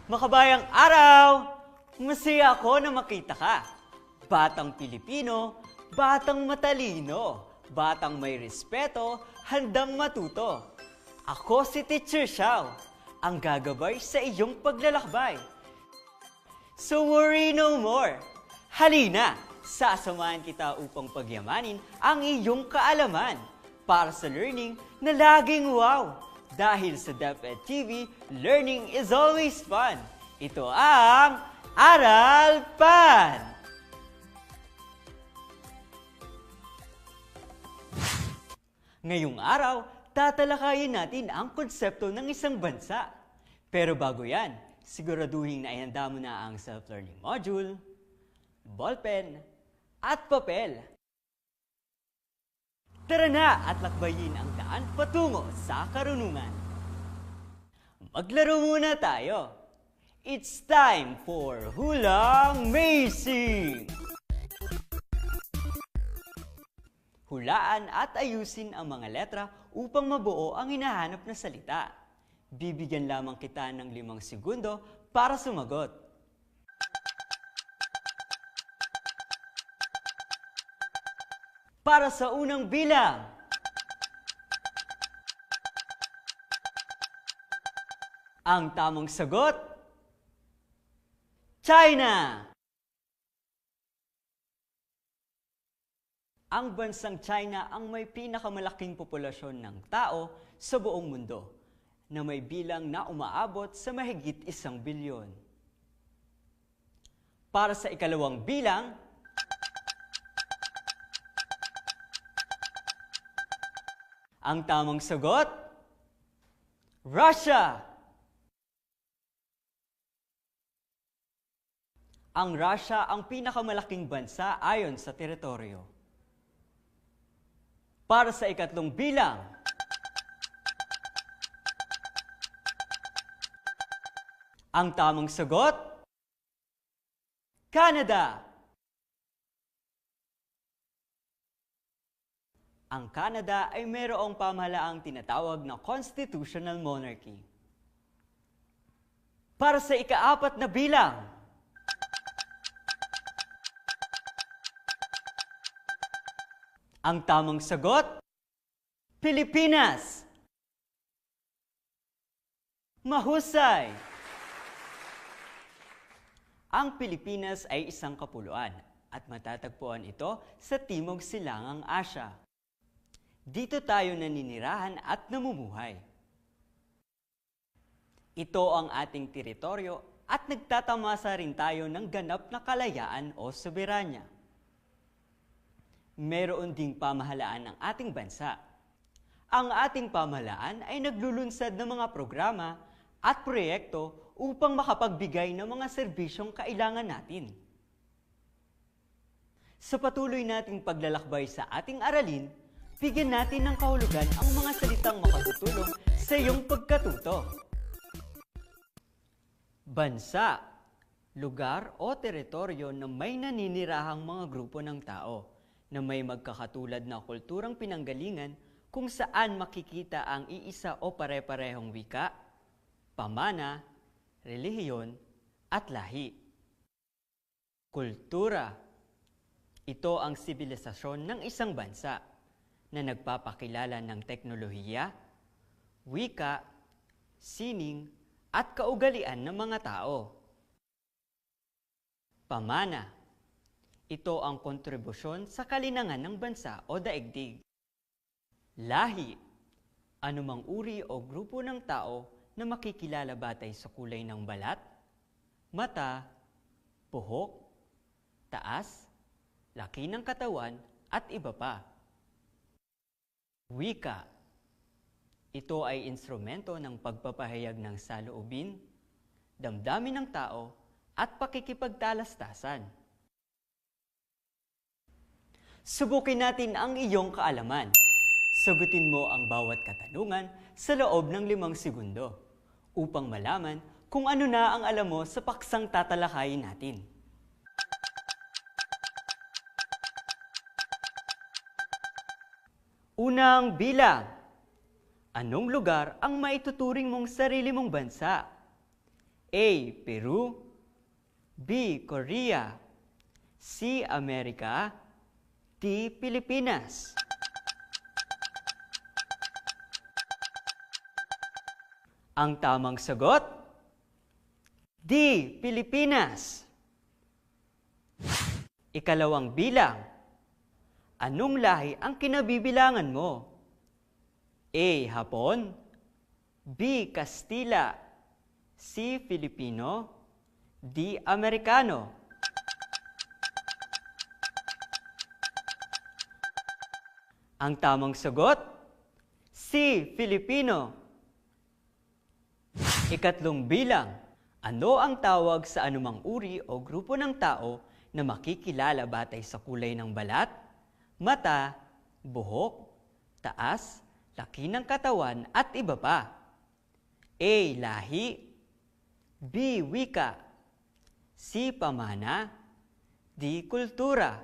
Makabayang araw! Masaya ako na makita ka. Batang Pilipino, batang matalino, batang may respeto, handang matuto. Ako si Teacher Xiao, ang gagabay sa iyong paglalakbay. So worry no more. Halina, sasamahan kita upang pagyamanin ang iyong kaalaman para sa learning na laging wow. Dahil sa DepEd TV, learning is always fun. Ito ang Aral Pan! Ngayong araw, tatalakayin natin ang konsepto ng isang bansa. Pero bago yan, siguraduhin na ihanda mo na ang self-learning module, ballpen, at papel. Tara na at lakbayin ang daan patungo sa karunungan. Maglaro muna tayo. It's time for Hula Amazing! Hulaan at ayusin ang mga letra upang mabuo ang hinahanap na salita. Bibigyan lamang kita ng 5 segundo para sumagot. Para sa unang bilang, ang tamang sagot, China! Ang bansang China ang may pinakamalaking populasyon ng tao sa buong mundo, na may bilang na umaabot sa mahigit 1 bilyon. Para sa ikalawang bilang, ang tamang sagot, Russia! Ang Russia ang pinakamalaking bansa ayon sa teritoryo. Para sa ikatlong bilang, ang tamang sagot, Canada! Ang Canada ay mayroong pamahalaang tinatawag na constitutional monarchy. Para sa ika-4 na bilang, ang tamang sagot, Pilipinas! Mahusay! Ang Pilipinas ay isang kapuluan at matatagpuan ito sa Timog Silangang Asya. Dito tayo naninirahan at namumuhay. Ito ang ating teritoryo at nagtatamasa rin tayo ng ganap na kalayaan o soberanya. Meron ding pamahalaan ng ating bansa. Ang ating pamahalaan ay naglulunsad ng mga programa at proyekto upang makapagbigay ng mga serbisyong kailangan natin. Sa patuloy nating paglalakbay sa ating aralin, bigyan natin ng kahulugan ang mga salitang makatutulong sa iyong pagkatuto. Bansa, lugar o teritoryo na may naninirahang mga grupo ng tao na may magkakatulad na kulturang pinanggalingan kung saan makikita ang iisa o pare-parehong wika, pamana, relihiyon at lahi. Kultura. Ito ang sibilisasyon ng isang bansa na nagpapakilala ng teknolohiya, wika, sining, at kaugalian ng mga tao. Pamana. Ito ang kontribusyon sa kalinangan ng bansa o daigdig. Lahi. Anumang uri o grupo ng tao na makikilala batay sa kulay ng balat, mata, buhok, taas, laki ng katawan, at iba pa. Wika. Ito ay instrumento ng pagpapahayag ng saloobin, damdamin ng tao, at pakikipagtalastasan. Subukin natin ang iyong kaalaman. Sagutin mo ang bawat katanungan sa loob ng 5 segundo upang malaman kung ano na ang alam mo sa paksang tatalakayin natin. Unang bilang. Anong lugar ang maituturing mong sarili mong bansa? A. Peru, B. Korea, C. Amerika, D. Pilipinas. Ang tamang sagot, D. Pilipinas. Ikalawang bilang. Anong lahi ang kinabibilangan mo? A. Hapon, B. Kastila, C. Filipino, D. Amerikano. Ang tamang sagot, C. Filipino. Ikatlong bilang, ano ang tawag sa anumang uri o grupo ng tao na makikilala batay sa kulay ng balat, mata, buhok, taas, laki ng katawan at iba pa? A. Lahi, B. Wika, C. Pamana, D. Kultura.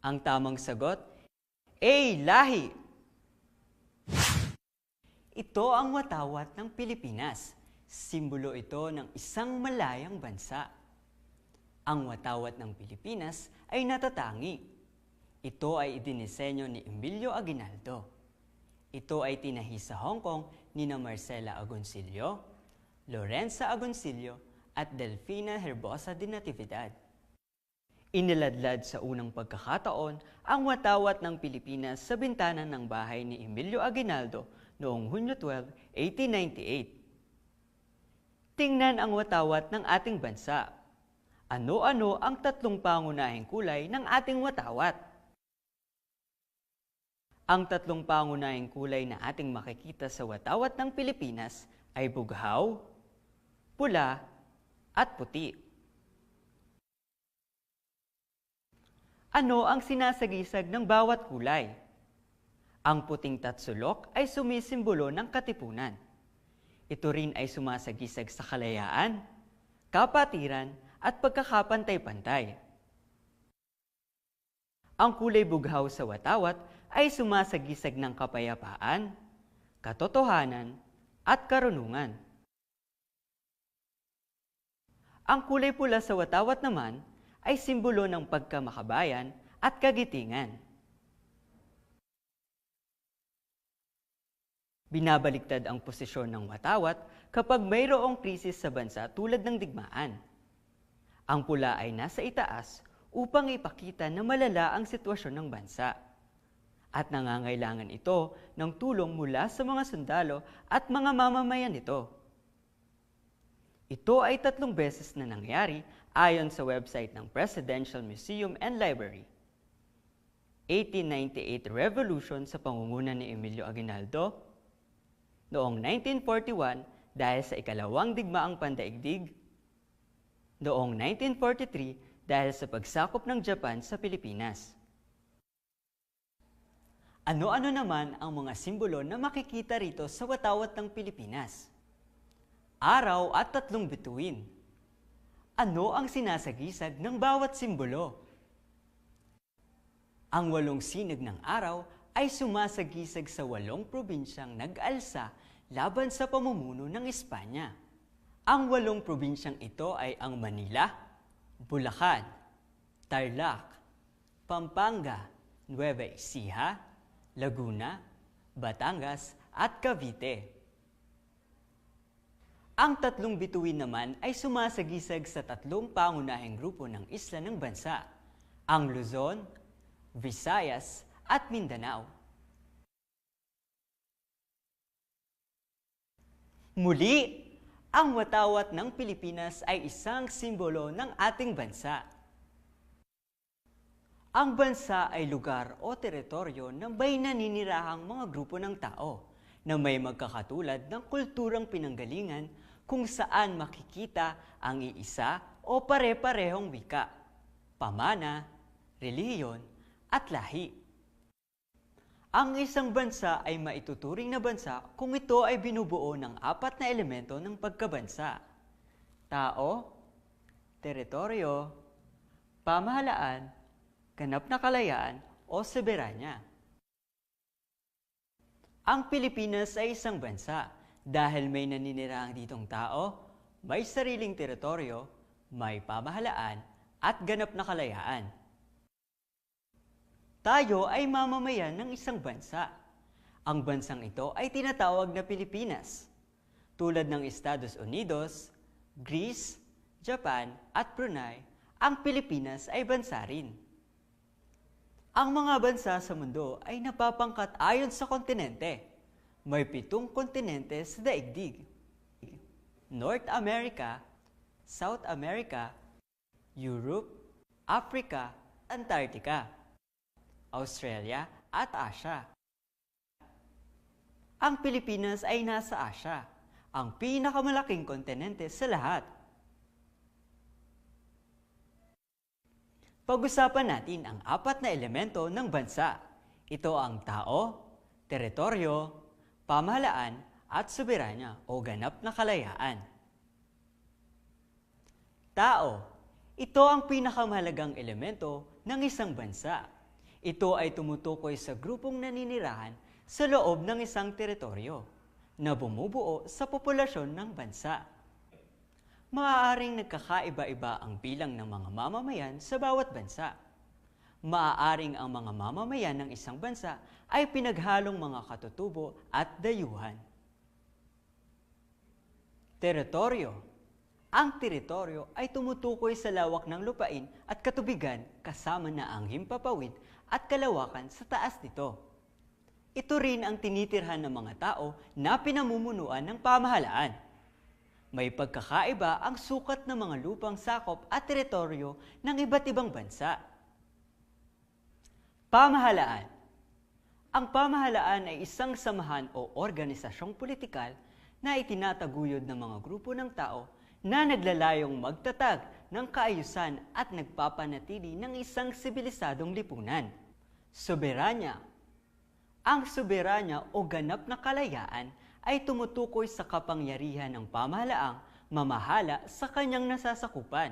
Ang tamang sagot, A. Lahi. Ito ang watawat ng Pilipinas. Simbolo ito ng isang malayang bansa. Ang watawat ng Pilipinas ay natatangi. Ito ay idinisenyo ni Emilio Aguinaldo. Ito ay tinahi sa Hong Kong ni Marcela Agoncillo, Lorenza Agoncillo at Delfina Herbosa de Natividad. Iniladlad sa unang pagkakataon ang watawat ng Pilipinas sa bintana ng bahay ni Emilio Aguinaldo noong Hunyo 12, 1898. Tingnan ang watawat ng ating bansa. Ano-ano ang tatlong pangunahing kulay ng ating watawat? Ang tatlong pangunahing kulay na ating makikita sa watawat ng Pilipinas ay bughaw, pula, at puti. Ano ang sinasagisag ng bawat kulay? Ang puting tatsulok ay sumisimbolo ng katipunan. Ito rin ay sumasagisag sa kalayaan, kapatiran, at pagkakapantay-pantay. Ang kulay bughaw sa watawat ay sumasagisag ng kapayapaan, katotohanan, at karunungan. Ang kulay pula sa watawat naman ay simbolo ng pagkamakabayan at kagitingan. Binabaliktad ang posisyon ng watawat kapag mayroong krisis sa bansa tulad ng digmaan. Ang pula ay nasa itaas upang ipakita na malala ang sitwasyon ng bansa. At nangangailangan ito ng tulong mula sa mga sundalo at mga mamamayan nito. Ito ay 3 beses na nangyari ayon sa website ng Presidential Museum and Library. 1898 Revolution sa pangunguna ni Emilio Aguinaldo, noong 1941 dahil sa ikalawang digmaang pandaigdig, noong 1943 dahil sa pagsakop ng Japan sa Pilipinas. Ano-ano naman ang mga simbolo na makikita rito sa watawat ng Pilipinas? Araw at 3 bituin. Ano ang sinasagisag ng bawat simbolo? Ang 8 sinag ng araw ay sumasagisag sa 8 probinsyang nag-alsa laban sa pamumuno ng Espanya. Ang 8 probinsyang ito ay ang Manila, Bulacan, Tarlac, Pampanga, Nueva Ecija, Laguna, Batangas at Cavite. Ang 3 bituin naman ay sumasagisag sa 3 pangunahing grupo ng isla ng bansa, ang Luzon, Visayas at Mindanao. Muli, ang watawat ng Pilipinas ay isang simbolo ng ating bansa. Ang bansa ay lugar o teritoryo na may naninirahang mga grupo ng tao na may magkakatulad ng kulturang pinanggalingan kung saan makikita ang iisa o pare-parehong wika, pamana, relihiyon at lahi. Ang isang bansa ay maituturing na bansa kung ito ay binubuo ng 4 na elemento ng pagkabansa: tao, teritoryo, pamahalaan, ganap na kalayaan o soberanya. Ang Pilipinas ay isang bansa dahil may naninirahan ditong tao, may sariling teritoryo, may pamahalaan at ganap na kalayaan. Tayo ay mamamayan ng isang bansa. Ang bansang ito ay tinatawag na Pilipinas. Tulad ng Estados Unidos, Greece, Japan at Brunei, ang Pilipinas ay bansa rin. Ang mga bansa sa mundo ay napapangkat ayon sa kontinente. May 7 kontinente sa daigdig: North America, South America, Europe, Africa, Antarctica, Australia at Asia. Ang Pilipinas ay nasa Asia, ang pinakamalaking kontinente sa lahat. Pag-usapan natin ang 4 na elemento ng bansa. Ito ang tao, teritoryo, pamahalaan at soberanya o ganap na kalayaan. Tao, ito ang pinakamahalagang elemento ng isang bansa. Ito ay tumutukoy sa grupong naninirahan sa loob ng isang teritoryo na bumubuo sa populasyon ng bansa. Maaaring nagkakaiba-iba ang bilang ng mga mamamayan sa bawat bansa. Maaaring ang mga mamamayan ng isang bansa ay pinaghalong mga katutubo at dayuhan. Teritoryo. Ang teritoryo ay tumutukoy sa lawak ng lupain at katubigan kasama na ang himpapawid at kalawakan sa taas nito. Ito rin ang tinitirhan ng mga tao na pinamumunuan ng pamahalaan. May pagkakaiba ang sukat ng mga lupang sakop at teritoryo ng iba't ibang bansa. Pamahalaan. Ang pamahalaan ay isang samahan o organisasyong politikal na itinataguyod ng mga grupo ng tao na naglalayong magtatag ng kaayusan at nagpapanatili ng isang sibilisadong lipunan. Soberanya. Ang soberanya o ganap na kalayaan ay tumutukoy sa kapangyarihan ng pamahalaang mamahala sa kanyang nasasakupan.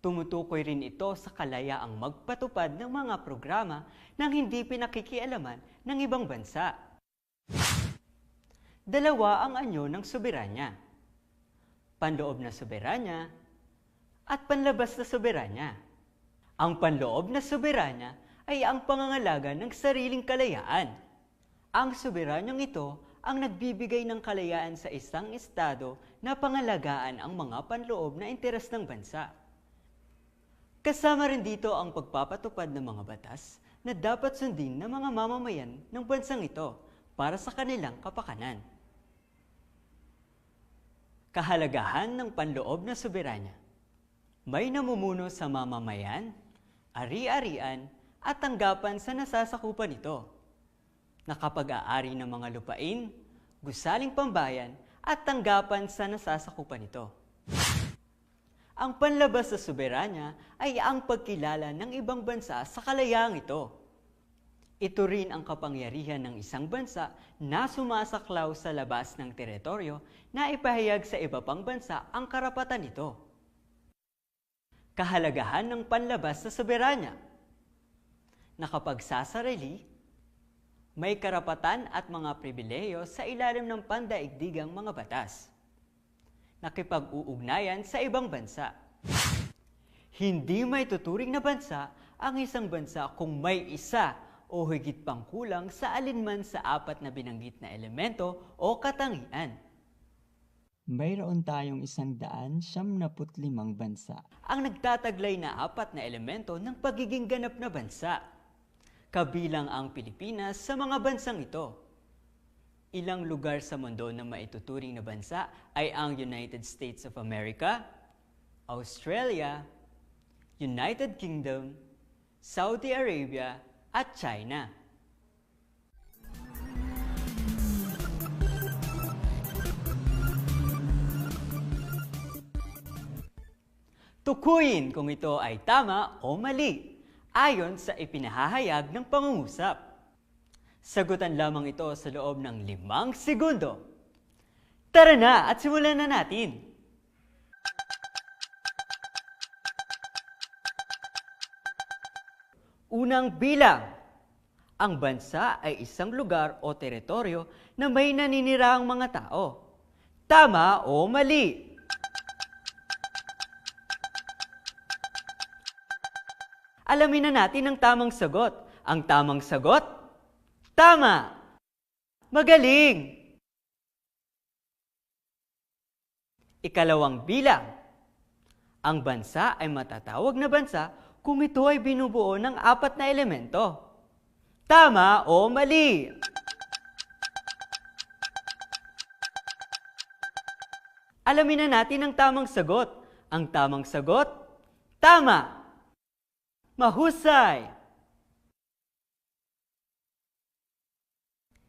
Tumutukoy rin ito sa kalayaang magpatupad ng mga programa nang hindi pinakikialaman ng ibang bansa. Dalawa ang anyo ng soberanya: panloob na soberanya at panlabas na soberanya. Ang panloob na soberanya ay ang pangangalaga ng sariling kalayaan. Ang soberanyang ito ang nagbibigay ng kalayaan sa isang estado na pangalagaan ang mga panloob na interes ng bansa. Kasama rin dito ang pagpapatupad ng mga batas na dapat sundin ng mga mamamayan ng bansang ito para sa kanilang kapakanan. Kahalagahan ng panloob na soberanya. May namumuno sa mamamayan, ari-arian at tanggapan sa nasasakupan nito. Nakapag-aari ng mga lupain, gusaling pambayan at tanggapan sa nasasakupan nito. Ang panlabas sa soberanya ay ang pagkilala ng ibang bansa sa kalayaang ito. Ito rin ang kapangyarihan ng isang bansa na sumasaklaw sa labas ng teritoryo na ipahayag sa iba pang bansa ang karapatan nito. Kahalagahan ng panlabas sa soberanya. Nakapagsasarili, may karapatan at mga pribileyo sa ilalim ng pandaigdigang mga batas. Nakipag-uugnayan sa ibang bansa. Hindi may tuturing na bansa ang isang bansa kung may isa o higit pang kulang sa alinman sa 4 na binanggit na elemento o katangian. Mayroon tayong 175 bansa ang nagtataglay na 4 na elemento ng pagiging ganap na bansa. Kabilang ang Pilipinas sa mga bansang ito. Ilang lugar sa mundo na maituturing na bansa ay ang United States of America, Australia, United Kingdom, Saudi Arabia at China. Tukuyin kung ito ay tama o mali ayon sa ipinahahayag ng pangungusap. Sagutan lamang ito sa loob ng 5 segundo. Tara na at simulan na natin! Unang bilang. Ang bansa ay isang lugar o teritoryo na may naninirahang mga tao. Tama o mali? Alamin na natin ang tamang sagot. Ang tamang sagot? Tama! Magaling! Ikalawang bilang. Ang bansa ay matatawag na bansa kung ito ay binubuo ng 4 na elemento. Tama o mali? Alamin na natin ang tamang sagot. Ang tamang sagot? Tama! Mahusay!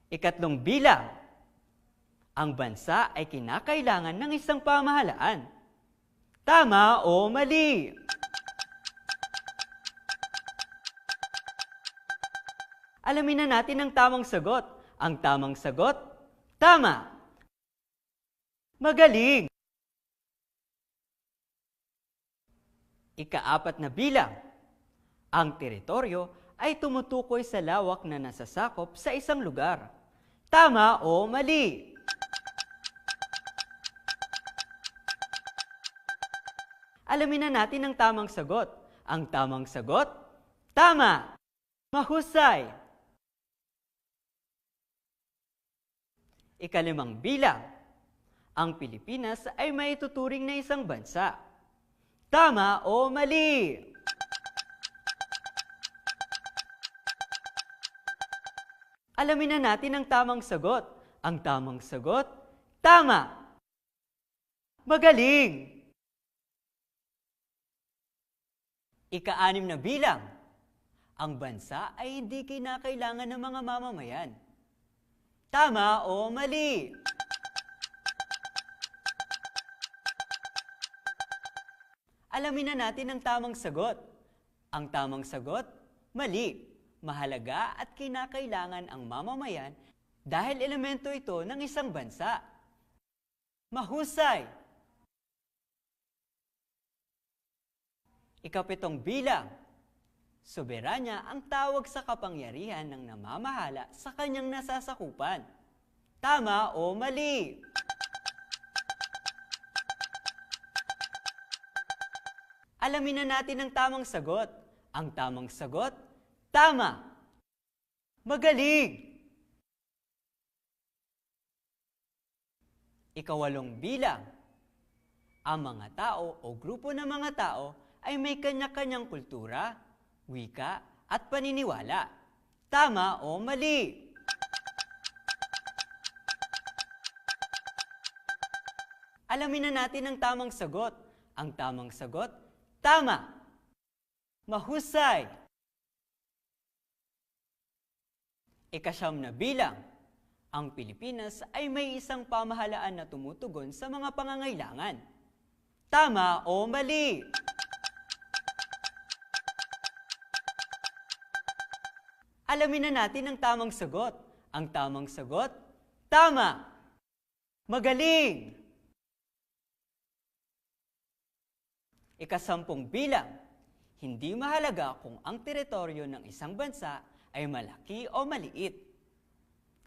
Ikatlong bilang. Ang bansa ay kinakailangan ng isang pamahalaan. Tama o mali? Alamin na natin ang tamang sagot. Ang tamang sagot? Tama! Magaling! Ika-4 na bilang. Ang teritoryo ay tumutukoy sa lawak na nasasakop sa isang lugar. Tama o mali? Alamin na natin ang tamang sagot. Ang tamang sagot? Tama! Mahusay! Ika-5 bilang. Ang Pilipinas ay maituturing na isang bansa. Tama o mali? Alamin na natin ang tamang sagot. Ang tamang sagot? Tama! Magaling! Ika-6 na bilang. Ang bansa ay hindi kinakailangan ng mga mamamayan. Tama o mali? Alamin na natin ang tamang sagot. Ang tamang sagot? Mali. Mahalaga at kinakailangan ang mamamayan dahil elemento ito ng isang bansa. Mahusay! Ika-7 bilang. Soberanya ang tawag sa kapangyarihan ng namamahala sa kanyang nasasakupan. Tama o mali? Alamin na natin ang tamang sagot. Ang tamang sagot? Tama! Magaling! Ika-8 bilang. Ang mga tao o grupo ng mga tao ay may kanya-kanyang kultura, wika, at paniniwala. Tama o mali? Alamin na natin ang tamang sagot. Ang tamang sagot? Tama! Mahusay! Ika-9 na bilang. Ang Pilipinas ay may isang pamahalaan na tumutugon sa mga pangangailangan. Tama o mali? Alamin na natin ang tamang sagot. Ang tamang sagot? Tama! Magaling! Ika-10 bilang. Hindi mahalaga kung ang teritoryo ng isang bansa ay malaki o maliit.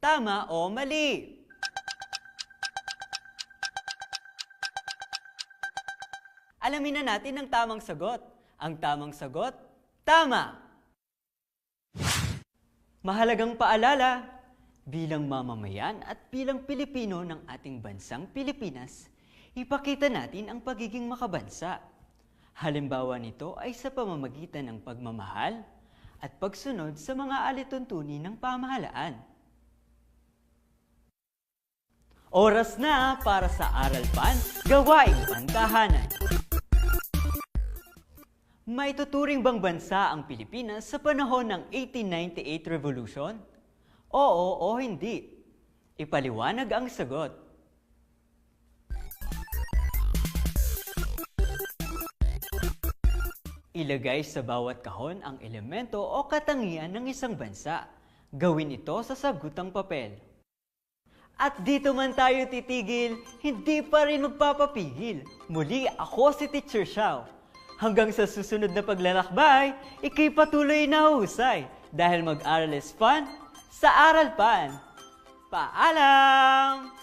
Tama o mali? Alamin na natin ang tamang sagot. Ang tamang sagot? Tama! Mahalagang paalala, bilang mamamayan at bilang Pilipino ng ating bansang Pilipinas, ipakita natin ang pagiging makabansa. Halimbawa nito ay sa pamamagitan ng pagmamahal at pagsunod sa mga alituntunin ng pamahalaan. Oras na para sa Aral Pan, Gawaing Pantahanan. Maituturing bang bansa ang Pilipinas sa panahon ng 1898 Revolution? Oo o hindi? Ipaliwanag ang sagot. Ilagay sa bawat kahon ang elemento o katangian ng isang bansa. Gawin ito sa sagutang papel. At dito man tayo titigil, hindi pa rin magpapapigil. Muli ako si Teacher Xiao. Hanggang sa susunod na paglalakbay, ika'y patuloy na husay. Dahil mag-aral is fun, sa Aral Pan. Paalam!